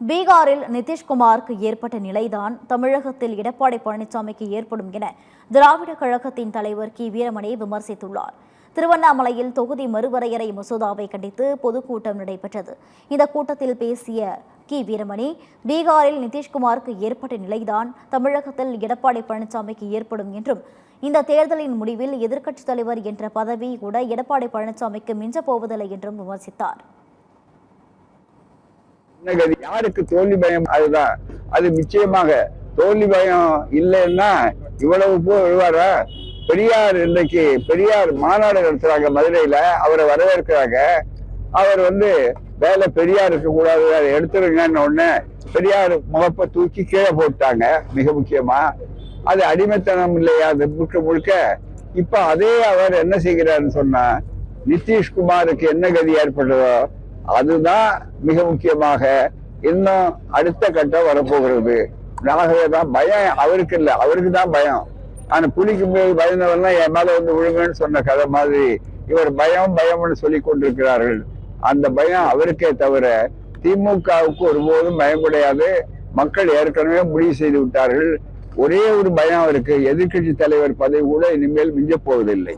பீகாரில் நிதிஷ்குமாருக்கு ஏற்பட்ட நிலைதான் தமிழகத்தில் எடப்பாடி பழனிசாமிக்கு ஏற்படும் என திராவிட கழகத்தின் தலைவர் கி வீரமணி விமர்சித்துள்ளார். திருவண்ணாமலையில் தொகுதி மறுவரையறை மசோதாவை கண்டித்து பொதுக்கூட்டம் நடைபெற்றது. இந்த கூட்டத்தில் பேசிய கி வீரமணி, பீகாரில் நிதிஷ்குமாருக்கு ஏற்பட்ட நிலைதான் தமிழகத்தில் எடப்பாடி பழனிசாமிக்கு ஏற்படும் என்றும், இந்த தேர்தலின் முடிவில் எதிர்க்கட்சித் தலைவர் என்ற பதவி கூட எடப்பாடி பழனிசாமிக்கு மிஞ்சப் போவதில்லை என்றும் விமர்சித்தார். யாருக்கு தோல்வி பயம்? அதுதான் அது. நிச்சயமாக தோல்வி பயம் இல்லைன்னா இவ்வளவு விழுவாரா? பெரியார் இன்றைக்கு பெரியார் மாநாடு நடத்துறாங்க மதுரையில, அவரை வரவேற்கிறாங்க. அவர் வேலை பெரியார் இருக்க கூடாது, அதை எடுத்துருங்கன்னு உடனே பெரியார் முகப்பை தூக்கி கீழே போட்டாங்க. மிக முக்கியமா அது அடிமைத்தனம் இல்லையா? அது முழுக்க முழுக்க. இப்ப அதே அவர் என்ன செய்கிறாருன்னு சொன்னா, நிதிஷ்குமாருக்கு என்ன கதி ஏற்பட்டதோ அதுதான் மிக முக்கியமாக இன்னும் அடுத்த கட்டம் வரப்போகிறது. ஆகவேதான் பயம் அவருக்கு இல்லை, அவருக்கு தான் பயம். ஆனா புலிக்கு மேல் பயந்தவர்லாம் என் மேல விழுங்கன்னு சொன்ன கதை மாதிரி இவர் பயம் பயம்னு சொல்லி கொண்டிருக்கிறார்கள். அந்த பயம் அவருக்கே தவிர திமுகவுக்கு ஒருபோதும் பயம் கிடையாது. மக்கள் ஏற்கனவே முடிவு செய்து விட்டார்கள். ஒரே ஒரு பயம் அவருக்கு, எதிர்கட்சி தலைவர் பதவி கூட இனிமேல் மிஞ்சப் போவதில்லை.